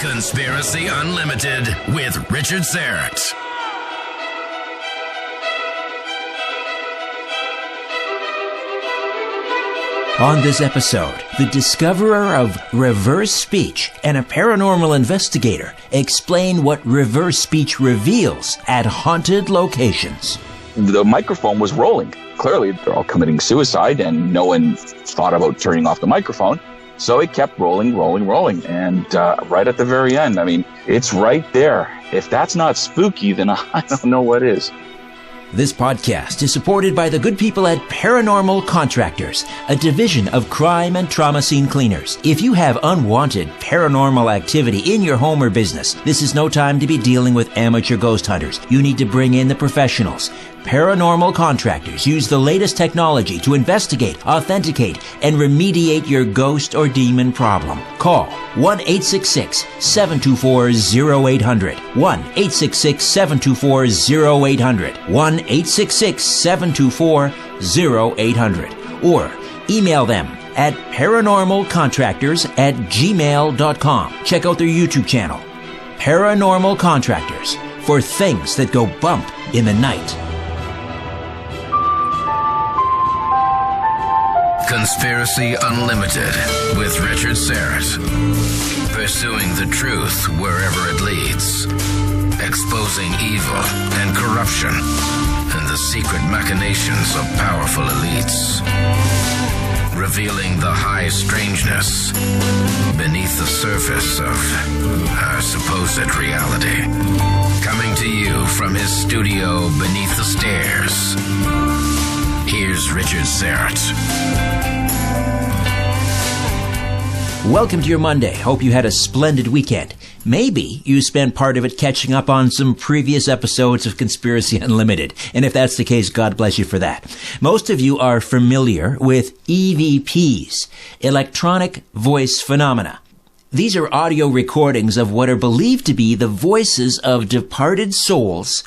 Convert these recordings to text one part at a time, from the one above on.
Conspiracy Unlimited with Richard Syrett. On this episode, the discoverer of reverse speech and a paranormal investigator explain what reverse speech reveals at haunted locations. The microphone was rolling. Clearly, they're all committing suicide, and no one thought about turning off the microphone. So it kept rolling. And right at the very end, I mean, it's right there. If that's not spooky, then I don't know what is. This podcast is supported by the good people at Paranormal Contractors, a division of crime and trauma scene cleaners. If you have unwanted paranormal activity in your home or business, this is no time to be dealing with amateur ghost hunters. You need to bring in the professionals. Paranormal Contractors use the latest technology to investigate, authenticate, and remediate your ghost or demon problem. Call 1-866-724-0800. 1-866-724-0800. 1-866-724-0800. Or email them at paranormalcontractors@gmail.com. Check out their YouTube channel, Paranormal Contractors, for things that go bump in the night. Conspiracy Unlimited with Richard Syrett. Pursuing the truth wherever it leads. Exposing evil and corruption and the secret machinations of powerful elites. Revealing the high strangeness beneath the surface of our supposed reality. Coming to you from his studio beneath the stairs. Here's Richard Syrett. Welcome to your Monday. Hope you had a splendid weekend. Maybe you spent part of it catching up on some previous episodes of Conspiracy Unlimited. And if that's the case, God bless you for that. Most of you are familiar with EVPs, electronic voice phenomena. These are audio recordings of what are believed to be the voices of departed souls,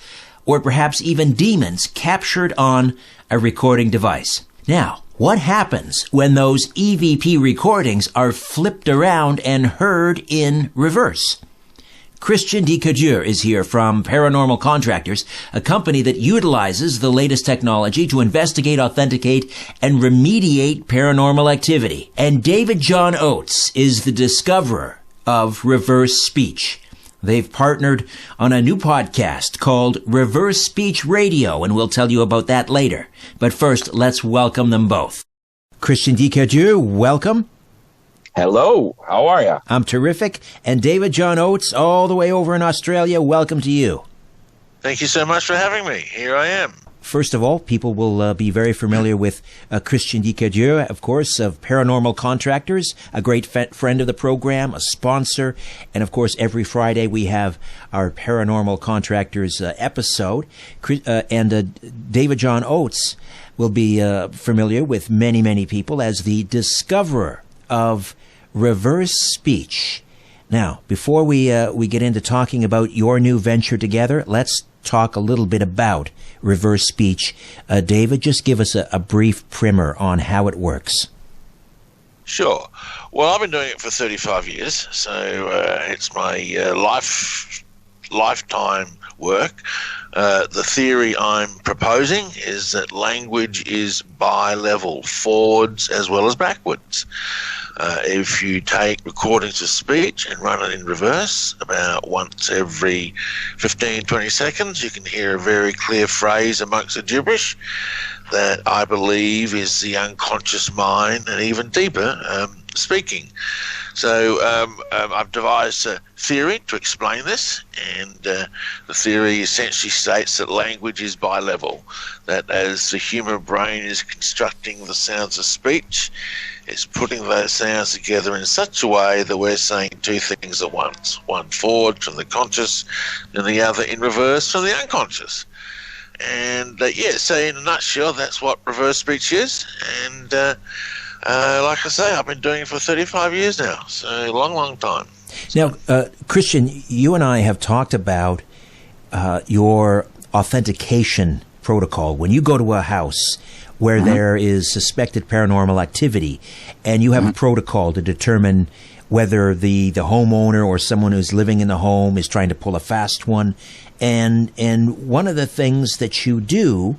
or perhaps even demons, captured on a recording device. Now, what happens when those EVP recordings are flipped around and heard in reverse? Christian D. Cadieux is here from Paranormal Contractors, a company that utilizes the latest technology to investigate, authenticate, and remediate paranormal activity. And David John Oates is the discoverer of reverse speech. They've partnered on a new podcast called Reverse Speech Radio, and we'll tell you about that later. But first, let's welcome them both. Christian D. Cadieux, welcome. Hello, how are you? I'm terrific. And David John Oates, all the way over in Australia, welcome to you. Thank you so much for having me. Here I am. First of all, people will be very familiar with Christian D. Cadieux, of course, of Paranormal Contractors, a great friend of the program, a sponsor, and of course, every Friday we have our Paranormal Contractors episode. David John Oates will be familiar with many people as the discoverer of reverse speech. Now, before we get into talking about your new venture together, let's talk a little bit about reverse speech. David, just give us a brief primer on how it works. Sure. Well, I've been doing it for 35 years, so it's my lifetime work. The theory I'm proposing is that language is bi-level, forwards as well as backwards. If you take recordings of speech and run it in reverse about once every 15, 20 seconds, you can hear a very clear phrase amongst the gibberish that I believe is the unconscious mind and even deeper speaking. So I've devised a theory to explain this, and the theory essentially states that language is bi-level, that as the human brain is constructing the sounds of speech, it's putting those sounds together in such a way that we're saying two things at once, one forward from the conscious and the other in reverse from the unconscious. And so in a nutshell, that's what reverse speech is. And like I say, I've been doing it for 35 years now, so a long time. Now, Christian, you and I have talked about your authentication protocol. When you go to a house, where there is suspected paranormal activity, and you have a protocol to determine whether the homeowner or someone who's living in the home is trying to pull a fast one. And one of the things that you do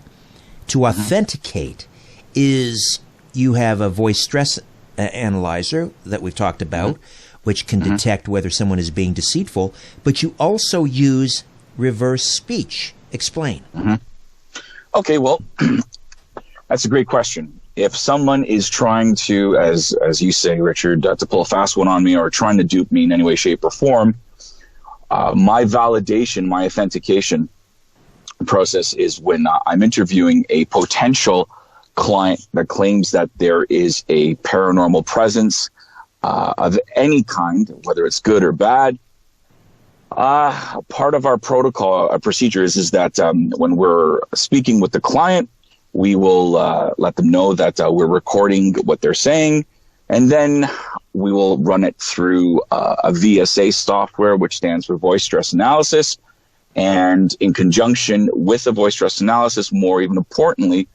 to authenticate is you have a voice stress analyzer that we've talked about, which can detect whether someone is being deceitful, but you also use reverse speech. Explain. Okay, well, that's a great question. If someone is trying to, as you say, Richard, to pull a fast one on me or trying to dupe me in any way, shape, or form, my validation, my authentication process is when I'm interviewing a potential client that claims that there is a paranormal presence of any kind, whether it's good or bad. Part of our protocol, our procedure is that when we're speaking with the client, we will let them know that we're recording what they're saying, and then we will run it through a VSA software, which stands for voice stress analysis. And in conjunction with the voice stress analysis, more even importantly,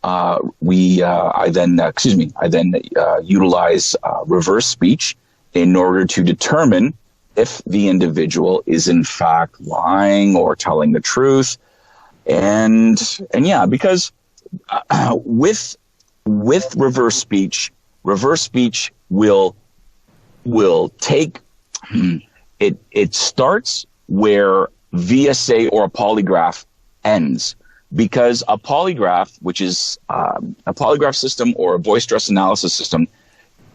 I then utilize reverse speech in order to determine if the individual is in fact lying or telling the truth. And yeah, because with reverse speech will take it starts where VSA or a polygraph ends. Because a polygraph, which is a polygraph system or a voice stress analysis system,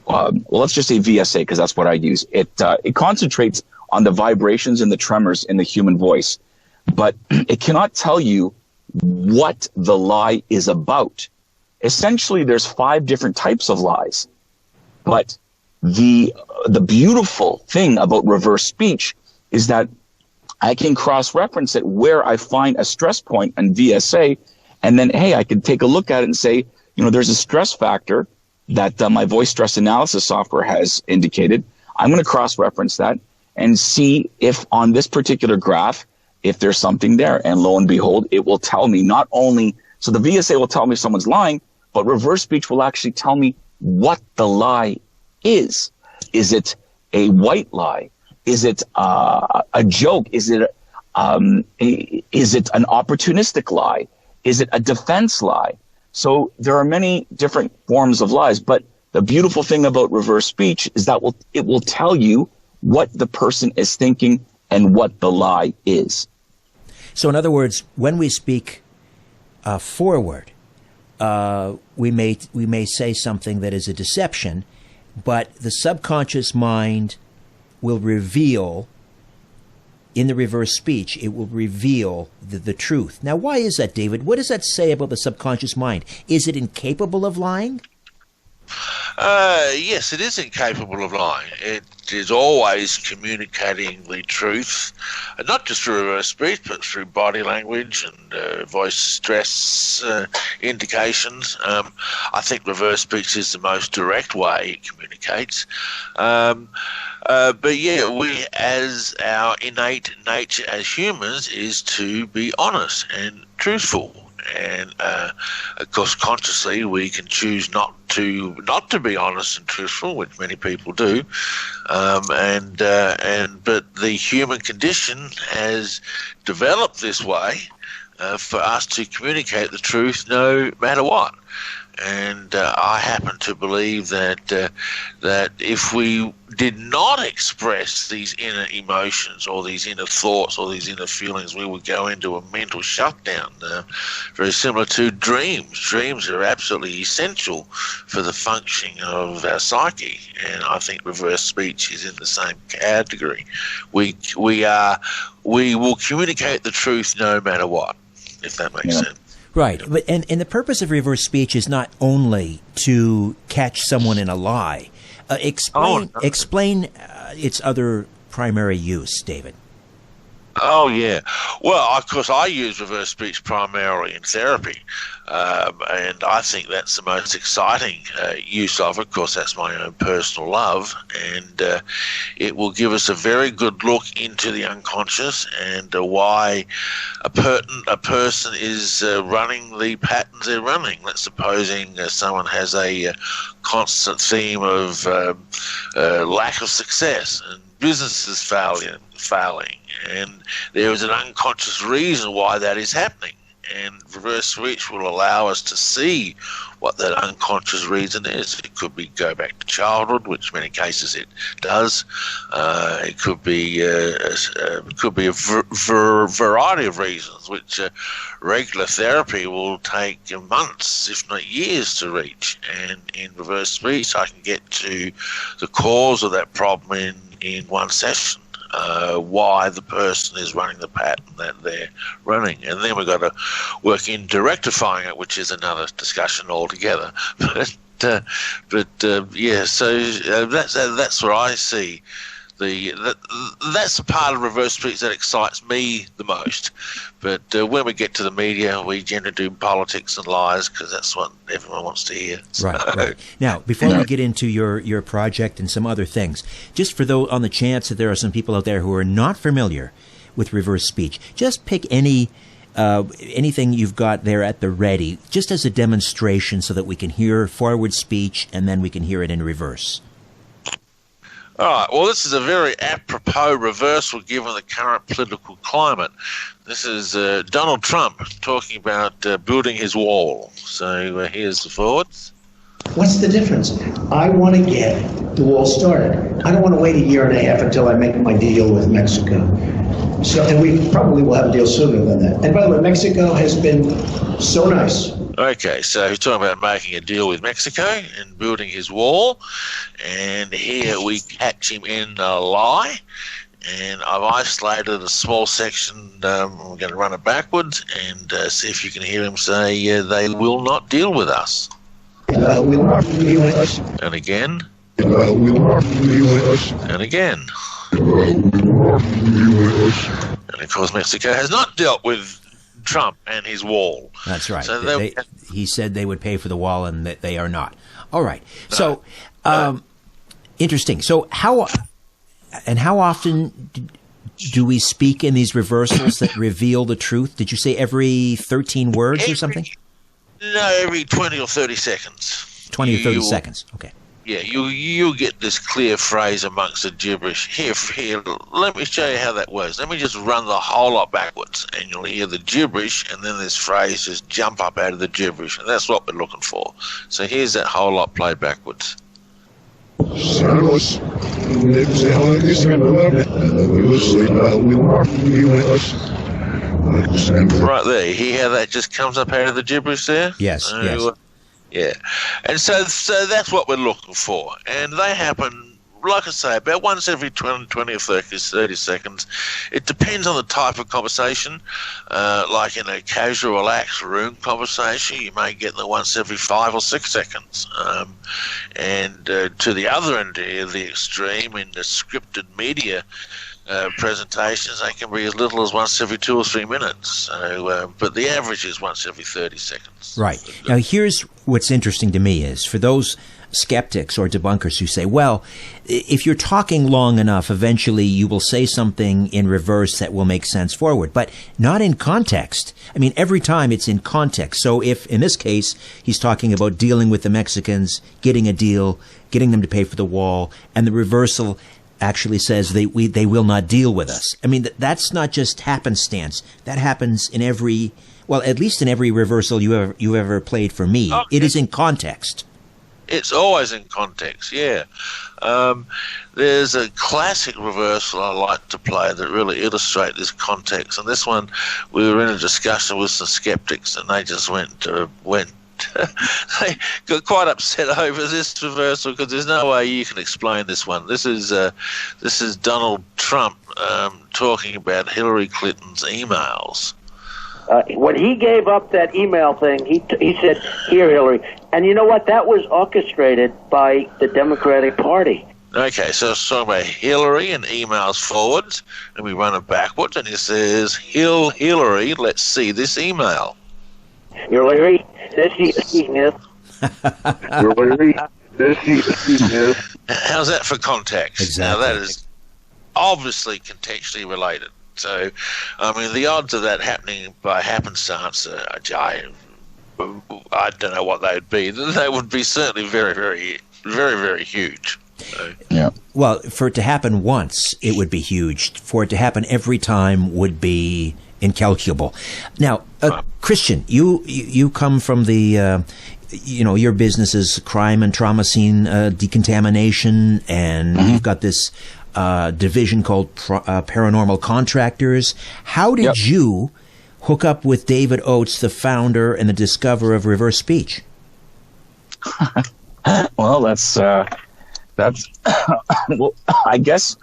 well, let's just say VSA because that's what I use. It concentrates on the vibrations and the tremors in the human voice, but it cannot tell you what the lie is about. Essentially, there's 5 different types of lies, but the beautiful thing about reverse speech is that I can cross-reference it where I find a stress point in VSA, and then, hey, I can take a look at it and say, there's a stress factor that my voice stress analysis software has indicated. I'm going to cross-reference that and see if on this particular graph, if there's something there. And lo and behold, it will tell me not only, so the VSA will tell me if someone's lying, but reverse speech will actually tell me what the lie is. Is it a white lie? Is it a joke? Is it an opportunistic lie? Is it a defense lie? So there are many different forms of lies, but the beautiful thing about reverse speech is that it will tell you what the person is thinking and what the lie is. So in other words, when we speak forward, we may say something that is a deception, but the subconscious mind will reveal, in the reverse speech, it will reveal the truth. Now, why is that, David? What does that say about the subconscious mind? Is it incapable of lying? Yes, it is incapable of lying. It is always communicating the truth, not just through reverse speech, but through body language and voice stress indications. I think reverse speech is the most direct way it communicates. But yeah, we, as our innate nature as humans, is to be honest and truthful. And of course, consciously, we can choose not to be honest and truthful, which many people do. But the human condition has developed this way for us to communicate the truth no matter what. And I happen to believe that if we did not express these inner emotions or these inner thoughts or these inner feelings, we would go into a mental shutdown, very similar to dreams. Dreams are absolutely essential for the functioning of our psyche, and I think reverse speech is in the same category. We will communicate the truth no matter what, if that makes sense. Right. But and the purpose of reverse speech is not only to catch someone in a lie. Explain its other primary use, David. Oh, yeah. Well, of course, I use reverse speech primarily in therapy, and I think that's the most exciting use of it. Of course, that's my own personal love, and it will give us a very good look into the unconscious and why a person is running the patterns they're running. Let's supposing someone has a constant theme of lack of success and businesses failing, and there is an unconscious reason why that is happening. And reverse speech will allow us to see what that unconscious reason is. It could be go back to childhood, which in many cases it does. It could be a variety of reasons, which regular therapy will take months, if not years, to reach. And in reverse speech, I can get to the cause of that problem in one session. Why the person is running the pattern that they're running, and then we've got to work into rectifying it, which is another discussion altogether. But yeah, so that's where I see that's the part of reverse speech that excites me the most. But when we get to the media, we generally do politics and lies because that's what everyone wants to hear. So. Right. Now, before we get into your project and some other things, just for those on the chance that there are some people out there who are not familiar with reverse speech, just pick anything you've got there at the ready, just as a demonstration so that we can hear forward speech and then we can hear it in reverse. All right, well, this is a very apropos reversal given the current political climate. This is Donald Trump talking about building his wall. So here's the forwards. What's the difference? I want to get the wall started. I don't want to wait a year and a half until I make my deal with Mexico. And we probably will have a deal sooner than that. And by the way, Mexico has been so nice. Okay, so he's talking about making a deal with Mexico and building his wall. And here we catch him in a lie. And I've isolated a small section. We're going to run it backwards and see if you can hear him say, they will not deal with us. Will not deal with us. And again. Will not deal with us. And again. And of course, Mexico has not dealt with Trump and his wall. That's right. So he said they would pay for the wall, and that they are not. All right. So, interesting. So, how often do we speak in these reversals that reveal the truth? Did you say every 13 words or something? No, every 20 or 30 seconds. 20 or 30 seconds. Okay. Yeah, you get this clear phrase amongst the gibberish. Here, let me show you how that works. Let me just run the whole lot backwards, and you'll hear the gibberish, and then this phrase just jump up out of the gibberish, and that's what we're looking for. So here's that whole lot played backwards. Right there, you hear how that just comes up out of the gibberish there? Yes, yes. Yeah, and so that's what we're looking for, and they happen, like I say, about once every 20 or 30 seconds. It depends on the type of conversation. Like in a casual, relaxed room conversation, you may get them once every 5 or 6 seconds. And to the other end of the extreme, in the scripted media presentations, they can be as little as once every 2 or 3 minutes. So, but the average is once every 30 seconds. Right. Now, here's what's interesting to me is for those skeptics or debunkers who say, well, if you're talking long enough, eventually you will say something in reverse that will make sense forward, but not in context. I mean, every time it's in context. So if, in this case, he's talking about dealing with the Mexicans, getting a deal, getting them to pay for the wall, and the reversal actually says they will not deal with us. I mean, that's not just happenstance. That happens in every, well, at least in every reversal you ever played for me. Okay. It is in context. It's always in context, yeah. There's a classic reversal I like to play that really illustrates this context. And this one, we were in a discussion with some skeptics, and they just they got quite upset over this reversal because there's no way you can explain this one. This is Donald Trump talking about Hillary Clinton's emails. When he gave up that email thing, he said, "Here, Hillary." And you know what? That was orchestrated by the Democratic Party. Okay, so it's talking about Hillary and emails forwards, and we run it backwards, and it says, Hillary, let's see this email. Hillary, this is. Hillary, this is. How's that for context? Exactly. Now, that is obviously contextually related. So, I mean, the odds of that happening by happenstance, I don't know what they would be. They would be certainly very, very, very, very huge. So. Yeah. Well, for it to happen once, it would be huge. For it to happen every time would be incalculable. Now, Christian, you come from the, your business is crime and trauma scene decontamination, and you've got this division called Paranormal Contractors. How did you hook up with David Oates, the founder and the discoverer of reverse speech? Well, that's well, I guess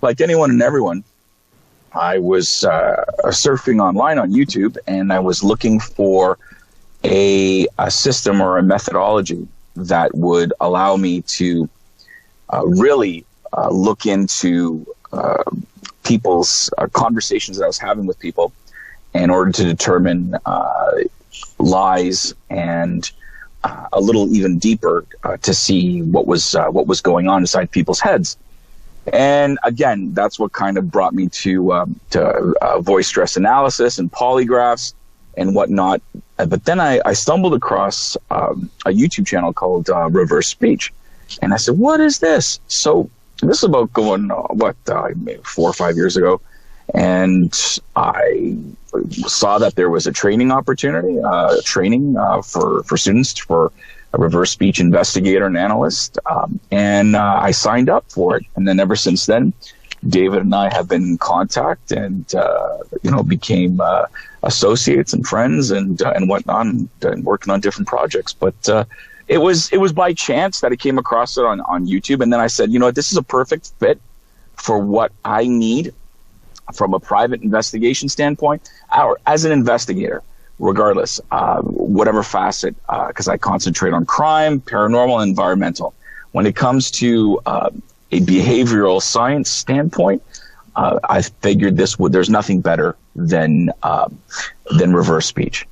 like anyone and everyone, I was surfing online on YouTube, and I was looking for a system or a methodology that would allow me to really look into people's conversations that I was having with people in order to determine lies and a little even deeper to see what was going on inside people's heads. And again, that's what kind of brought me to voice stress analysis and polygraphs and whatnot. But then I stumbled across a YouTube channel called Reverse Speech, and I said, "What is this?" So this is about going maybe 4 or 5 years ago, and I saw that there was a training opportunity, for students for a reverse speech investigator and analyst, and I signed up for it. And then ever since then, David and I have been in contact, and became associates and friends and whatnot, and working on different projects. But it was by chance that I came across it on YouTube, and then I said, this is a perfect fit for what I need from a private investigation standpoint, or as an investigator, regardless, whatever facet, because I concentrate on crime, paranormal, and environmental. When it comes to a behavioral science standpoint, I figured there's nothing better than reverse speech.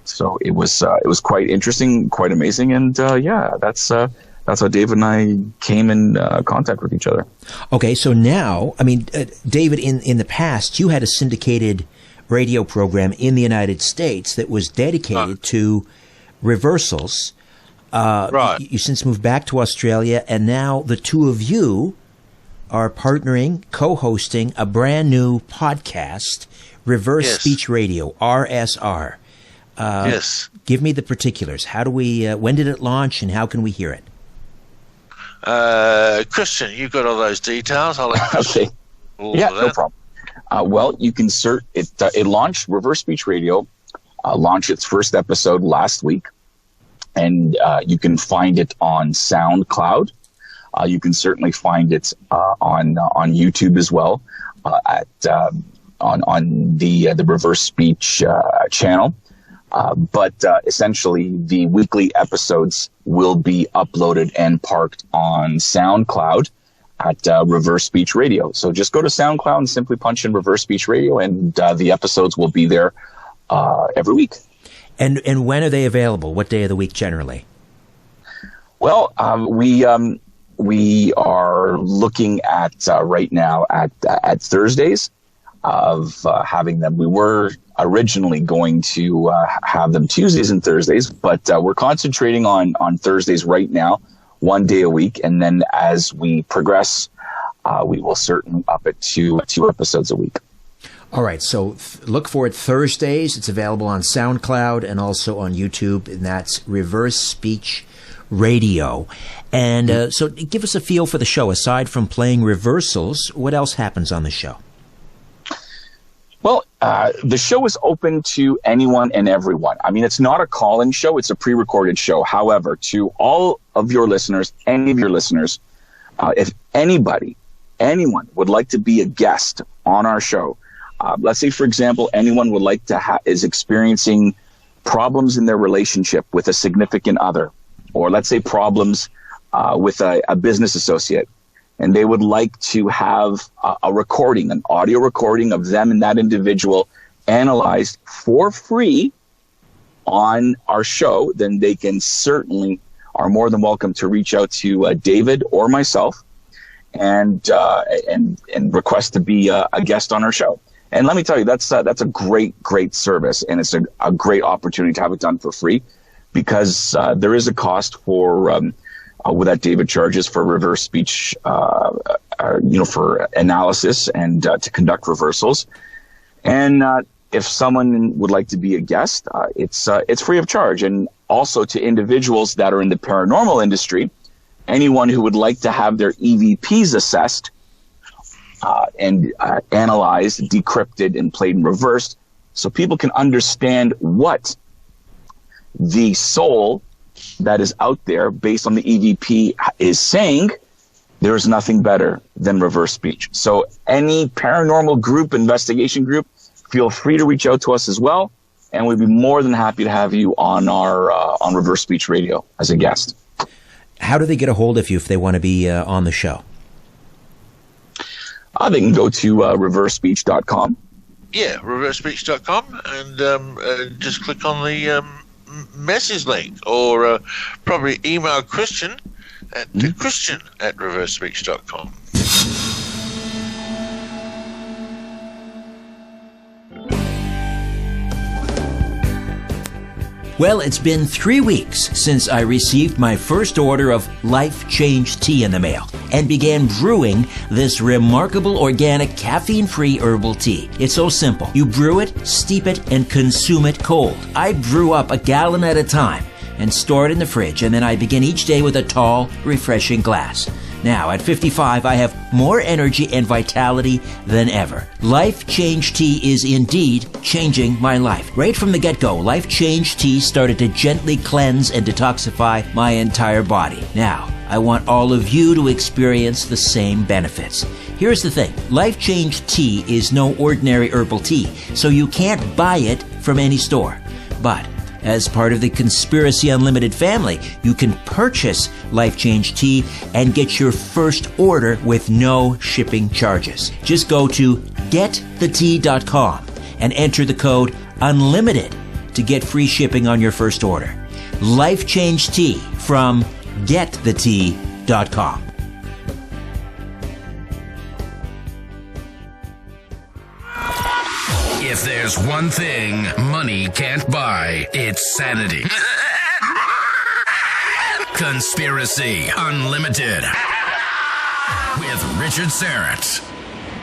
So it was quite interesting, quite amazing, and that's how David and I came in contact with each other. Okay, so now, David, in the past, you had a syndicated radio program in the United States that was dedicated to reversals. Right. You since moved back to Australia, and now the two of you are partnering, co-hosting a brand new podcast, Reverse Speech Radio, RSR. Yes. Give me the particulars. How do we? When did it launch, and how can we hear it? Christian, you've got all those details. I'll let Christian. Okay. Yeah, no problem. Well, you can it launched, Reverse Speech Radio launched its first episode last week, and you can find it on SoundCloud. You can certainly find it on YouTube as well, on the Reverse Speech channel. But essentially, the weekly episodes will be uploaded and parked on SoundCloud at Reverse Speech Radio. So just go to SoundCloud and simply punch in Reverse Speech Radio, and the episodes will be there every week. And when are they available? What day of the week generally? Well, we are looking at right now at Thursdays of having them. We were originally going to have them Tuesdays and Thursdays, but we're concentrating on Thursdays right now, one day a week, and then as we progress, we will certainly up it to 2 episodes a week. All right, so look for it Thursdays. It's available on SoundCloud and also on YouTube, and that's Reverse Speech Radio. And so give us a feel for the show. Aside from playing reversals, what else happens on the show? Well, the show is open to anyone and everyone. I mean, it's not a call-in show. It's a pre-recorded show. However, to all of your listeners, any of your listeners, if anyone would like to be a guest on our show, let's say, for example, anyone would like to is experiencing problems in their relationship with a significant other, or let's say problems with a business associate, and they would like to have a recording, an audio recording of them and that individual analyzed for free on our show, then they can certainly are more than welcome to reach out to David or myself and request to be a guest on our show. And let me tell you, that's a great service, and it's a great opportunity to have it done for free, because there is a cost for what that David charges for reverse speech, for analysis and to conduct reversals. And if someone would like to be a guest, it's free of charge. And also to individuals that are in the paranormal industry, anyone who would like to have their EVPs assessed and analyzed, decrypted, and played in reverse, so people can understand what the soul that is out there based on the EVP is saying, there's nothing better than reverse speech. So any paranormal group, investigation group, feel free to reach out to us as well, and we'd be more than happy to have you on our on Reverse Speech Radio as a guest. How do they get a hold of you if they want to be on the show? They can go to reversespeech.com. Yeah, reversespeech.com, and just click on the message link, or probably email Christian at christian@reversespeech.com. Well, it's been 3 weeks since I received my first order of Life Change tea in the mail and began brewing this remarkable organic caffeine-free herbal tea. It's so simple. You brew it, steep it, and consume it cold. I brew up a gallon at a time and store it in the fridge, and then I begin each day with a tall, refreshing glass. Now, at 55, I have more energy and vitality than ever. Life Change Tea is indeed changing my life. Right from the get-go, Life Change Tea started to gently cleanse and detoxify my entire body. Now, I want all of you to experience the same benefits. Here's the thing. Life Change Tea is no ordinary herbal tea, so you can't buy it from any store. But as part of the Conspiracy Unlimited family, you can purchase Life Change Tea and get your first order with no shipping charges. Just go to getthetea.com and enter the code UNLIMITED to get free shipping on your first order. Life Change Tea from getthetea.com. If there's one thing money can't buy, it's sanity. Conspiracy Unlimited with Richard Syrett.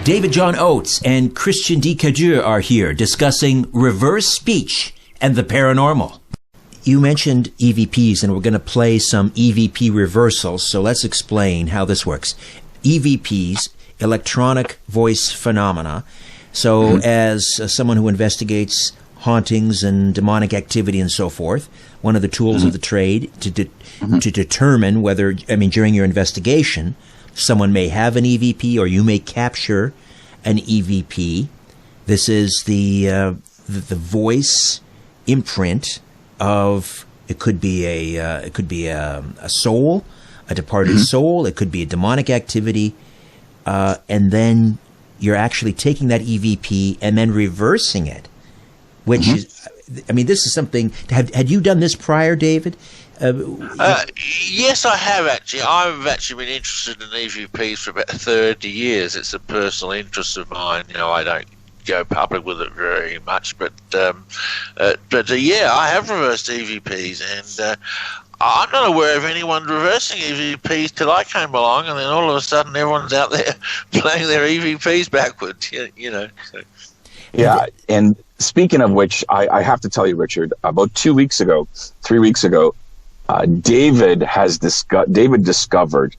David John Oates and Christian D. Cadieux are here discussing reverse speech and the paranormal. You mentioned EVPs, and we're going to play some EVP reversals, so let's explain how this works. EVPs, electronic voice phenomena. So as someone who investigates hauntings and demonic activity and so forth, one of the tools of the trade to determine whether, during your investigation, someone may have an EVP or you may capture an EVP. This is the voice imprint of, it could be a soul, a departed soul. It could be a demonic activity, and then you're actually taking that EVP and then reversing it, which is, this is something. Had you done this prior, David? Yes, I have actually. I've actually been interested in EVPs for about 30 years. It's a personal interest of mine. I don't go public with it very much, but yeah, I have reversed EVPs, and I'm not aware of anyone reversing EVPs till I came along, and then all of a sudden everyone's out there playing their EVPs backwards, So. Yeah, and speaking of which, I have to tell you, Richard, about 3 weeks ago, David discovered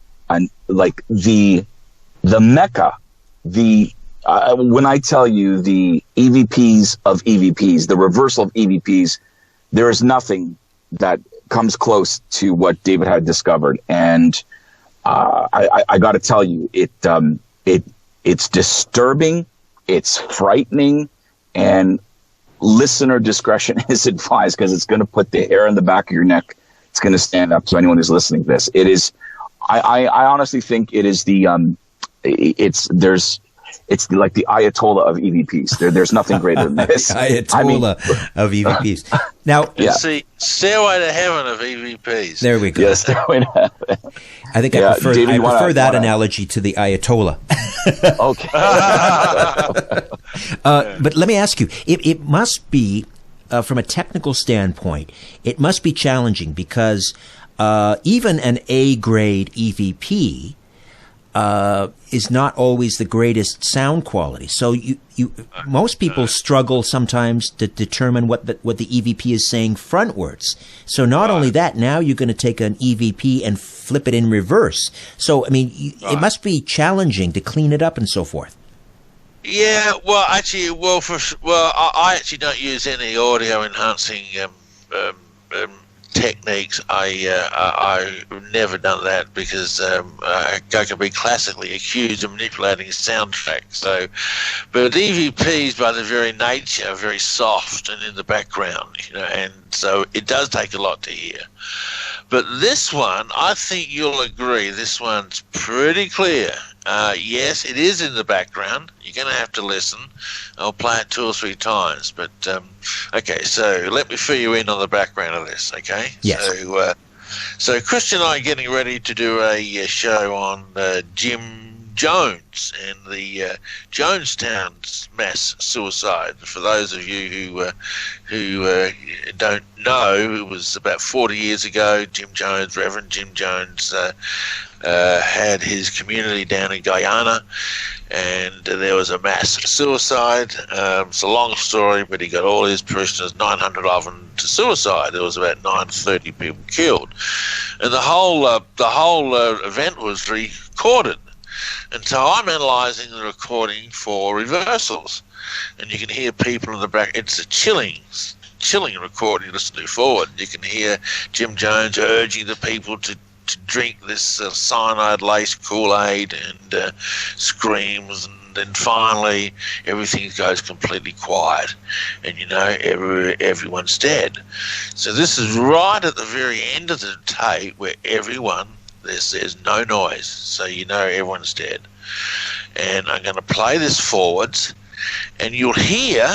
the Mecca, when I tell you the EVPs of EVPs, the reversal of EVPs, there is nothing that comes close to what David had discovered, and I got to tell you, it's disturbing, it's frightening, and listener discretion is advised, because it's going to put the hair on the back of your neck. It's going to stand up to anyone who's listening to this. It is I honestly think it is it's like the Ayatollah of EVPs. There's nothing greater than this. Ayatollah of EVPs. Now, see, Stairway to Heaven of EVPs. There we go. Yes, Stairway to Heaven. I think I prefer that analogy to the Ayatollah. Okay. But let me ask you, it must be, from a technical standpoint, it must be challenging because even an A-grade EVP is not always the greatest sound quality. So most people struggle sometimes to determine what the EVP is saying frontwards. So not only that, now you're going to take an EVP and flip it in reverse. So, I mean, it must be challenging to clean it up and so forth. Yeah, well, actually, I actually don't use any audio enhancing techniques. I've never done that because I can be classically accused of manipulating soundtracks. So, but EVPs, by their very nature, are very soft and in the background, and so it does take a lot to hear. But this one, I think you'll agree, this one's pretty clear. Yes, it is in the background. You're going to have to listen. I'll play it 2 or 3 times. But, okay, so let me fill you in on the background of this, okay? Yes. So Christian and I are getting ready to do a show on Jim Jones and the Jonestown mass suicide. For those of you who don't know, it was about 40 years ago. Reverend Jim Jones had his community down in Guyana, and there was a mass suicide. It's a long story, but he got all his parishioners, 900 of them, to suicide. There was about 930 people killed, and the whole event was recorded. And so I'm analysing the recording for reversals, and you can hear people in the back. It's a chilling recording. Listen to forward. You can hear Jim Jones urging the people to drink this cyanide-laced Kool-Aid and screams, and then finally everything goes completely quiet, and everyone's dead. So this is right at the very end of the tape where there's no noise, so everyone's dead. And I'm going to play this forwards, and you'll hear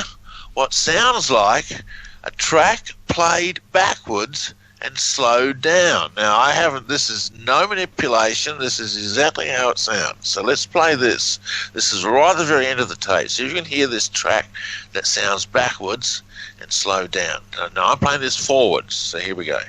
what sounds like a track played backwards and slowed down. Now, this is no manipulation. This is exactly how it sounds. So let's play this. This is right at the very end of the tape. So you can hear this track that sounds backwards and slowed down. Now I'm playing this forwards, so here we go.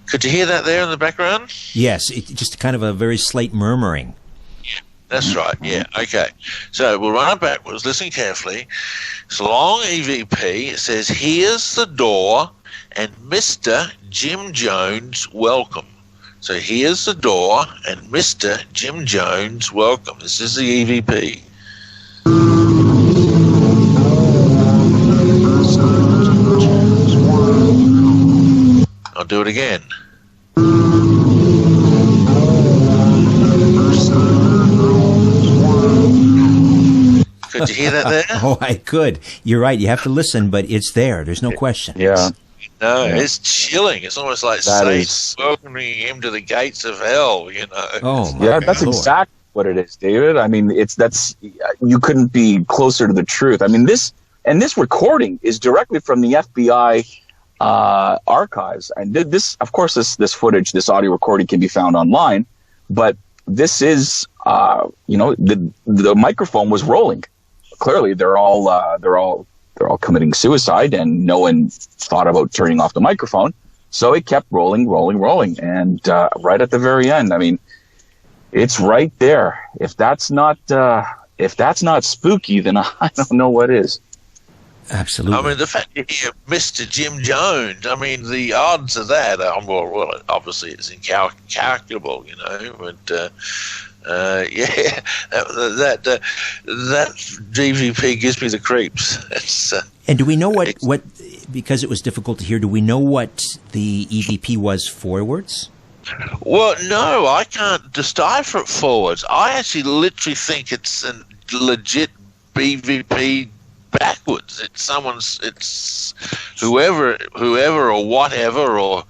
Could you hear that there in the background? Yes, it's just kind of a very slight murmuring. Yeah, that's right. Yeah, okay. So we'll run it backwards. Listen carefully. It's a long EVP. It says, "Here's the door, and Mr. Jim Jones, welcome." So here's the door, and Mr. Jim Jones, welcome. This is the EVP. I'll do it again. Could you hear that there? Oh, I could. You're right. You have to listen, but it's there. There's no question. Yeah. No, it's chilling. It's almost like Satan welcoming him to the gates of hell, Oh, my yeah, that's Lord. exactly what it is, David. I mean, you couldn't be closer to the truth. I mean, this recording is directly from the FBI archives, and this, of course, this footage, this audio recording can be found online, but this is, the microphone was rolling. Clearly, they're all committing suicide, and no one thought about turning off the microphone, so it kept rolling, and right at the very end, I mean, it's right there. If that's not spooky, then I don't know what is. Absolutely. I mean, the fact you hear Mr. Jim Jones, I mean, the odds of that are, well, obviously it's incalculable, but yeah, that DVP gives me the creeps. And do we know what, because it was difficult to hear, do we know what the EVP was forwards? Well, no, I can't decipher it forwards. I actually literally think it's a legit BVP backwards. It's whoever or whatever or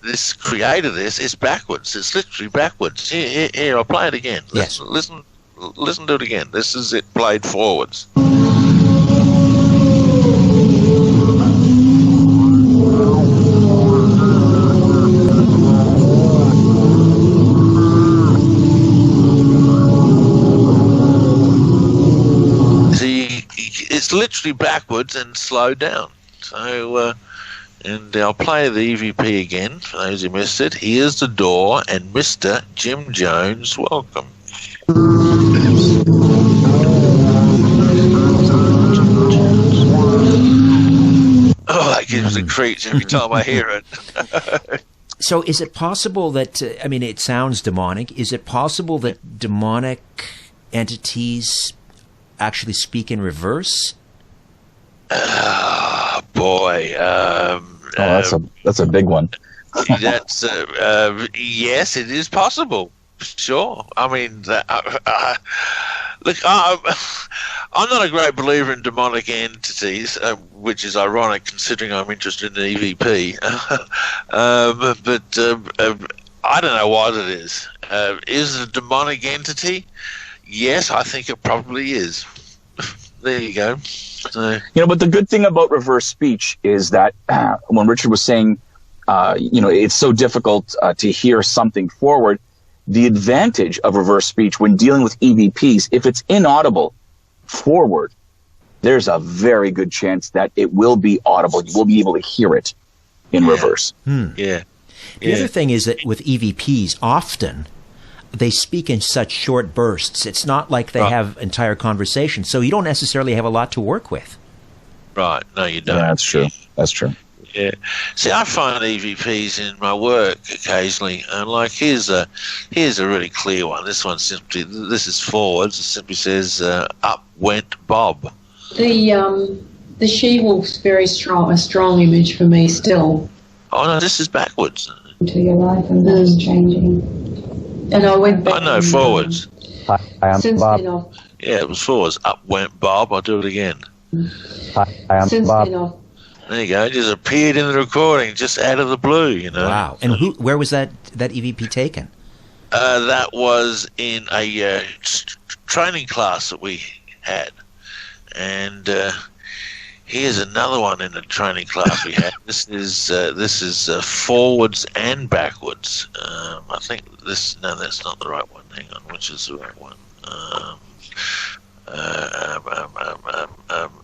this creator this is backwards. It's literally backwards. Here, I'll play it again. Yes. Listen to it again. This is it played forwards. It's literally backwards and slowed down. So, and I'll play the EVP again for those who missed it. Here's the door, and Mr. Jim Jones, welcome. Oh, that gives me the creeps every time I hear it. So is it possible that, it sounds demonic. Is it possible that demonic entities actually speak in reverse? Oh, boy. That's a big one. That's yes, it is possible. Sure. I mean, look, I'm not a great believer in demonic entities, which is ironic considering I'm interested in EVP. But I don't know what it is. Is it a demonic entity? Yes, I think it probably is. There you go. So. But the good thing about reverse speech is that when Richard was saying, it's so difficult to hear something forward, the advantage of reverse speech when dealing with EVPs, if it's inaudible forward, there's a very good chance that it will be audible. You will be able to hear it in reverse. Yeah. The other thing is that with EVPs, often they speak in such short bursts. It's not like they have entire conversations, so you don't necessarily have a lot to work with. Right. No, you don't. Yeah, that's true. That's true. Yeah. See, I find EVPs in my work occasionally, and like here's a really clear one. This is forwards. It simply says, "Up went Bob." The she-wolf's a strong image for me still. Oh no, this is backwards. Into your life, and that's changing. And I went back. I know forwards. Hi, I'm Since Bob. Yeah, it was forwards. Up went Bob. I'll do it again. Hi, I'm Since Bob. There you go. It just appeared in the recording, just out of the blue, Wow. And where was that EVP taken? That was in a training class that we had. And here's another one in the training class we had. This is forwards and backwards. I think that's not the right one. Hang on, which is the right one?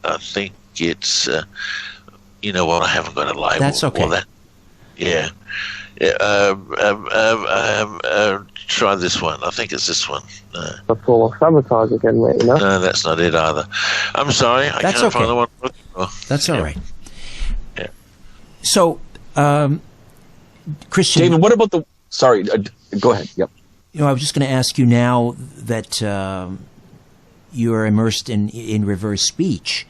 I think it's... you know what? I haven't got a label. That's okay. Well, try this one. I think it's this one. The full of sabotage again, mate, No, that's not it either. I'm sorry. I That's can't okay. find the one I'm looking for. That's all right. Yeah. So, Christian... David, what about the... Sorry, go ahead. Yep. I was just going to ask you now that you're immersed in reverse speech.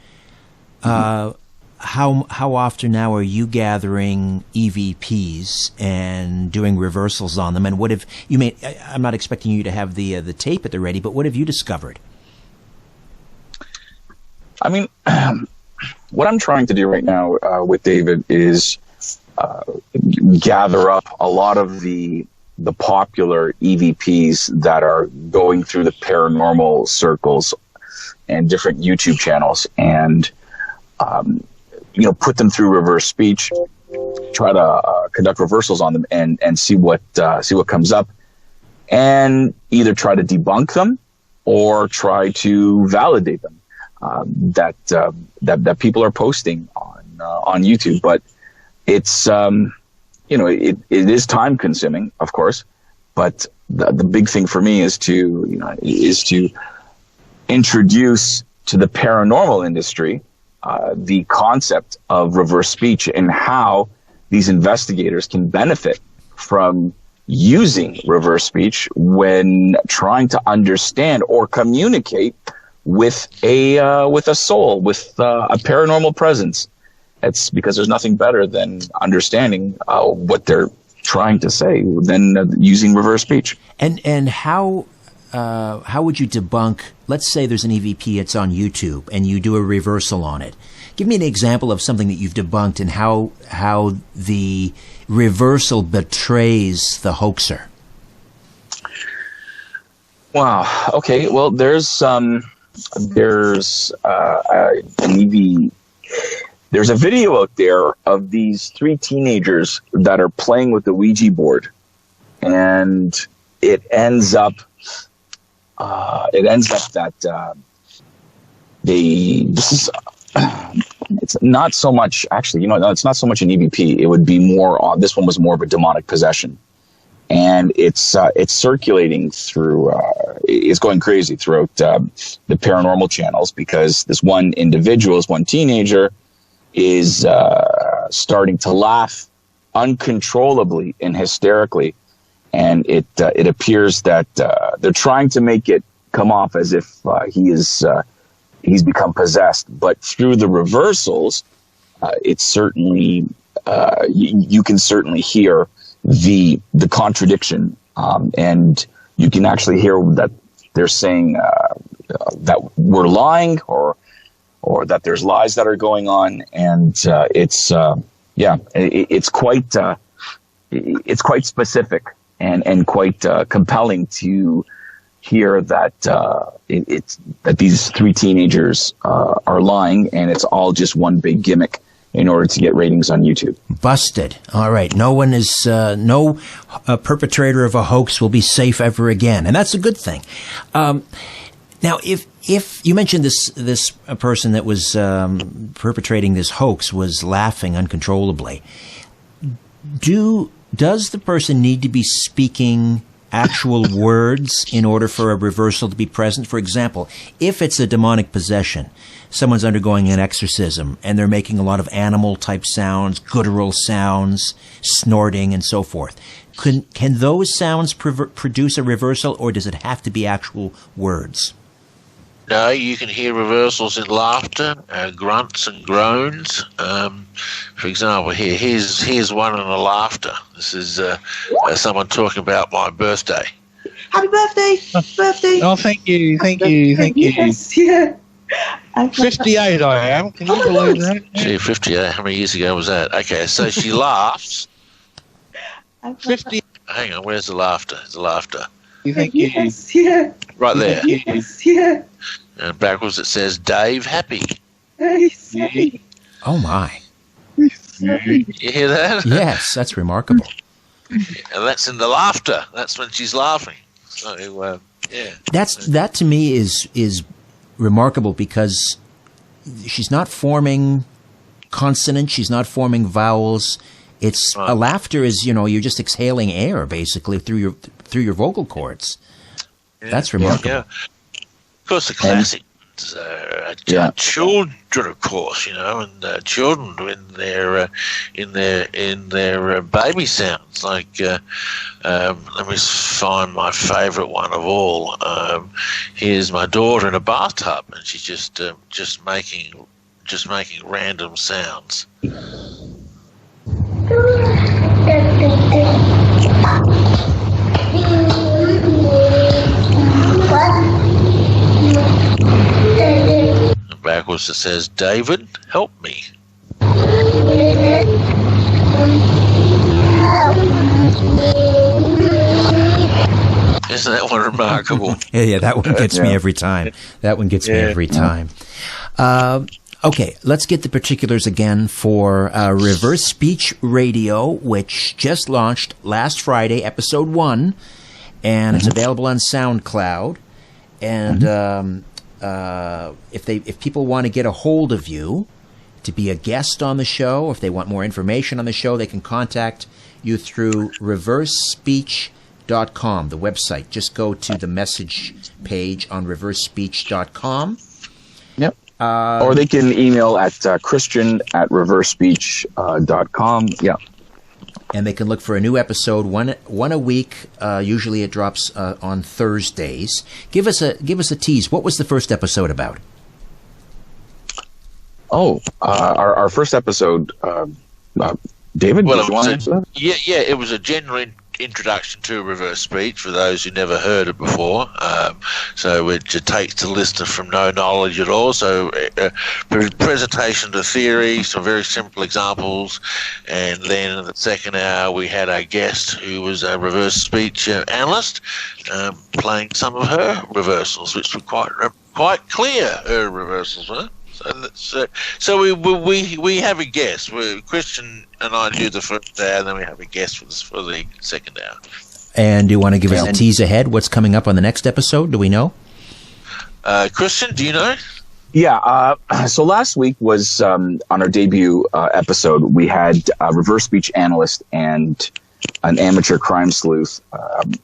How often now are you gathering EVPs and doing reversals on them? And what have you made? I'm not expecting you to have the tape at the ready, but what have you discovered? I mean, what I'm trying to do right now with David is gather up a lot of the popular EVPs that are going through the paranormal circles and different YouTube channels, and put them through reverse speech, try to conduct reversals on them, and see what comes up, and either try to debunk them or try to validate them that people are posting on YouTube. But it's it is time consuming, of course, but the big thing for me is to introduce to the paranormal industry the concept of reverse speech and how these investigators can benefit from using reverse speech when trying to understand or communicate with a soul, with a paranormal presence. It's because there's nothing better than understanding what they're trying to say than using reverse speech. And how would you debunk, let's say there's an EVP, it's on YouTube, and you do a reversal on it. Give me an example of something that you've debunked and how the reversal betrays the hoaxer. Wow. Okay. Well, there's an there's a video out there of these 3 teenagers that are playing with the Ouija board, and it ends up that it's not so much, actually, no, it's not so much an EVP. It would be more, this one was more of a demonic possession. And it's circulating through, it's going crazy throughout the paranormal channels, because this one teenager is starting to laugh uncontrollably and hysterically. And it appears that they're trying to make it come off as if he's become possessed. But through the reversals, it's certainly you can certainly hear the contradiction, and you can actually hear that they're saying that we're lying, or that there's lies that are going on, and it's quite specific and quite compelling to hear that that these 3 teenagers are lying, and it's all just one big gimmick in order to get ratings on YouTube. Busted. All right. No one is, no perpetrator of a hoax will be safe ever again. And that's a good thing. Now, if you mentioned this person that was perpetrating this hoax was laughing uncontrollably, does the person need to be speaking actual words in order for a reversal to be present? For example, if it's a demonic possession, someone's undergoing an exorcism and they're making a lot of animal type sounds, guttural sounds, snorting and so forth. Can those sounds produce a reversal, or does it have to be actual words? No, you can hear reversals in laughter, grunts and groans. For example, here's one in a laughter. This is someone talking about my birthday. Happy birthday! Birthday! Oh, thank you. Yes, yeah. 58 I am. Can you believe that? Gee, 58. How many years ago was that? Okay, so she laughs. 50. Hang on, where's the laughter? There's the laughter. Thank you. Yes, yeah. Right there. Yes, yeah. And backwards it says Dave Happy. Nice. Oh my. You hear that? Yes, that's remarkable. And that's in the laughter. That's when she's laughing. So, yeah. That to me is remarkable, because she's not forming consonants, she's not forming vowels. It's a laughter is, you're just exhaling air basically through your vocal cords. Yeah. That's remarkable. Yeah. Of course, the classic children, of course, and children in their baby sounds. Like, let me find my favourite one of all. Here's my daughter in a bathtub, and she's just making random sounds. Backwards it says, David, help me. Isn't that one remarkable? Yeah, that one gets me every time. Okay, let's get the particulars again for Reverse Speech Radio, which just launched last Friday, episode 1, and it's available on SoundCloud. And if people want to get a hold of you to be a guest on the show, if they want more information on the show, they can contact you through reversespeech.com, the website. Just go to the message page on reversespeech.com. Yep. Or they can email at christian@reversespeech.com. Yeah. And they can look for a new episode, one a week. Usually it drops on Thursdays. Give us a tease. What was the first episode about? Our first episode David, Well, do you want to answer that? yeah, it was a general introduction to reverse speech for those who never heard it before. So it takes the listener from no knowledge at all. So presentation to theory, some very simple examples, and then in the second hour we had a guest who was a reverse speech analyst playing some of her reversals, which were quite clear. Her reversals were. So we have a guest. Christian and I do the first hour, and then we have a guest for the second hour. And do you want to give us a tease ahead? What's coming up on the next episode? Do we know? Christian, do you know? Yeah. So last week was on our debut episode. We had a reverse speech analyst and an amateur crime sleuth,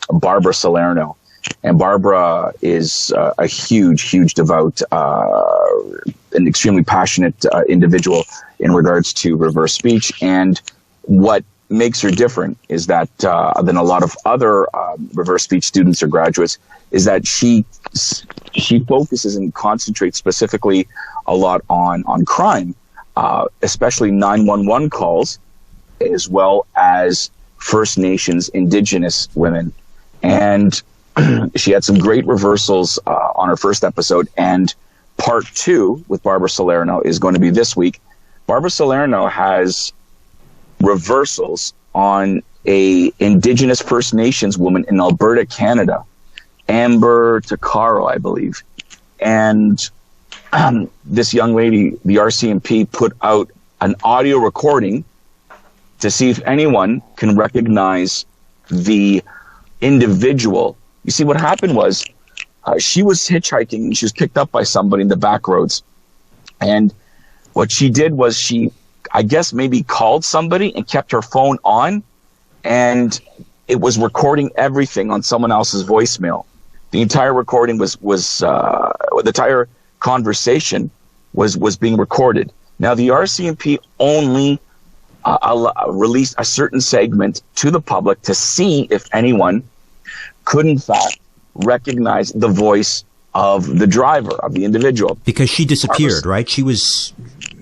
Barbara Salerno. And Barbara is a huge devout, an extremely passionate individual in regards to reverse speech. And what makes her different is that than a lot of other reverse speech students or graduates is that she focuses and concentrates specifically a lot on crime, especially 911 calls, as well as First Nations Indigenous women. And she had some great reversals on her first episode, and part 2 with Barbara Salerno is going to be this week. Barbara Salerno has reversals on a Indigenous First Nations woman in Alberta, Canada, Amber Takaro, I believe. And this young lady, the RCMP, put out an audio recording to see if anyone can recognize the individual. You see, what happened was she was hitchhiking and she was picked up by somebody in the back roads. And what she did was she, I guess, maybe called somebody and kept her phone on, and it was recording everything on someone else's voicemail. The entire recording the entire conversation was being recorded. Now, the RCMP only released a certain segment to the public to see if anyone could, in fact, recognize the voice of the driver, of the individual. Because she disappeared, right? She was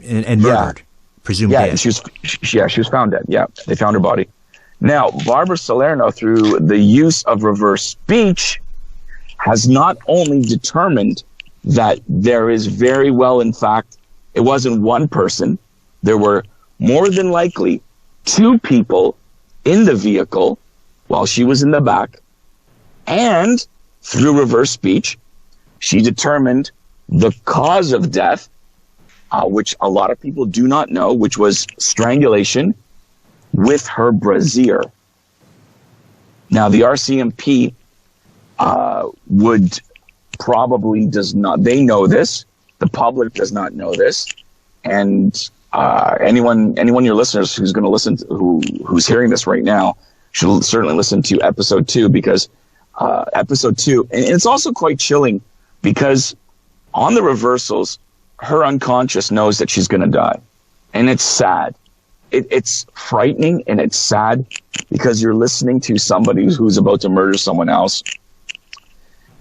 and murdered, presumed dead. She was found dead. Yeah, they found her body. Now, Barbara Salerno, through the use of reverse speech, has not only determined that there is very well, in fact, it wasn't one person. There were more than likely 2 people in the vehicle while she was in the back. And through reverse speech, she determined the cause of death, which a lot of people do not know, which was strangulation with her brassiere. Now, the RCMP would probably does not. They know this. The public does not know this, and anyone your listeners who's going to listen who's hearing this right now should certainly listen to episode 2, because episode 2, and it's also quite chilling because on the reversals, her unconscious knows that she's going to die, and it's sad. It's frightening and it's sad because you're listening to somebody who's about to murder someone else.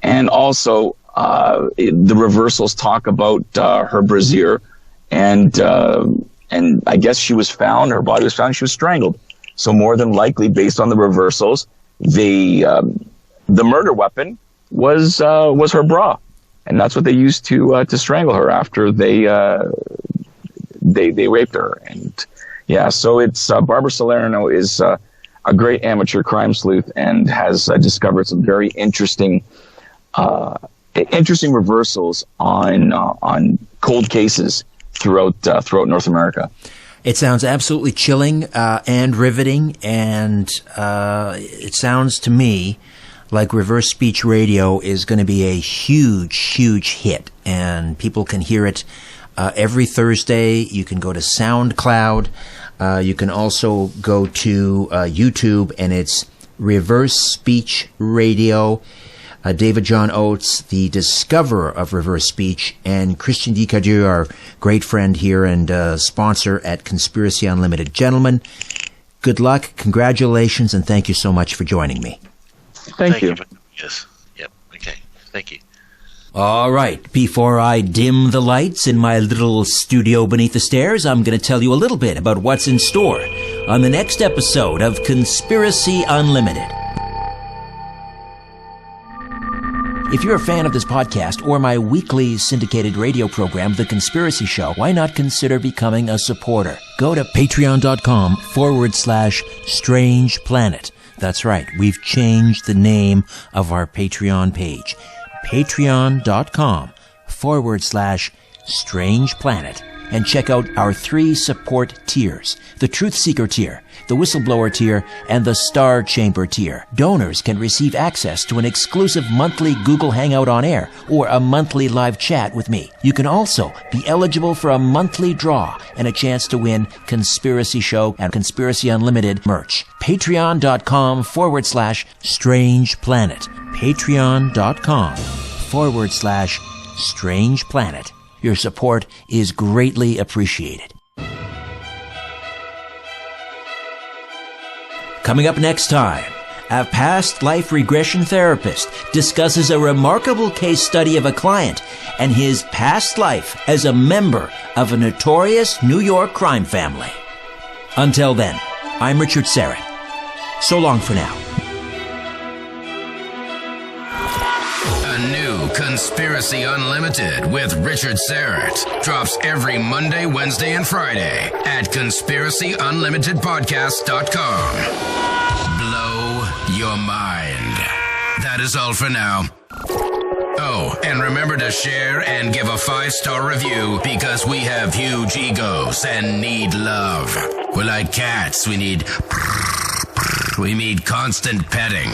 And also, the reversals talk about her brassiere, and I guess her body was found, she was strangled. So more than likely, based on the reversals, the murder weapon was her bra, and that's what they used to strangle her after they raped her. And yeah, so it's Barbara Salerno is a great amateur crime sleuth and has discovered some very interesting reversals on cold cases throughout North America. It sounds absolutely chilling and riveting, and it sounds to me like reverse speech radio is going to be a huge hit, and people can hear it every Thursday. You can go to SoundCloud. You can also go to YouTube, and it's Reverse Speech Radio. David John Oates, the discoverer of reverse speech, and Christian D. Cadieux, our great friend here and sponsor at Conspiracy Unlimited. Gentlemen, good luck, congratulations, and thank you so much for joining me. Thank you. Yes. Yep. Okay. Thank you. All right. Before I dim the lights in my little studio beneath the stairs, I'm going to tell you a little bit about what's in store on the next episode of Conspiracy Unlimited. If you're a fan of this podcast or my weekly syndicated radio program, The Conspiracy Show, why not consider becoming a supporter? Go to patreon.com/Strange Planet. That's right. We've changed the name of our Patreon page. Patreon.com/Strange Planet. And check out our 3 support tiers: the Truth Seeker tier, the Whistleblower tier, and the Star Chamber tier. Donors can receive access to an exclusive monthly Google Hangout on air or a monthly live chat with me. You can also be eligible for a monthly draw and a chance to win Conspiracy Show and Conspiracy Unlimited merch. Patreon.com/Strange Planet. Patreon.com/Strange Planet. Your support is greatly appreciated. Coming up next time, a past life regression therapist discusses a remarkable case study of a client and his past life as a member of a notorious New York crime family. Until then, I'm Richard Syrett. So long for now. A new Conspiracy Unlimited with Richard Syrett drops every Monday, Wednesday, and Friday at conspiracyunlimitedpodcast.com. Blow your mind. That is all for now. Oh, and remember to share and give a 5-star review because we have huge egos and need love. We're like cats. We need constant petting.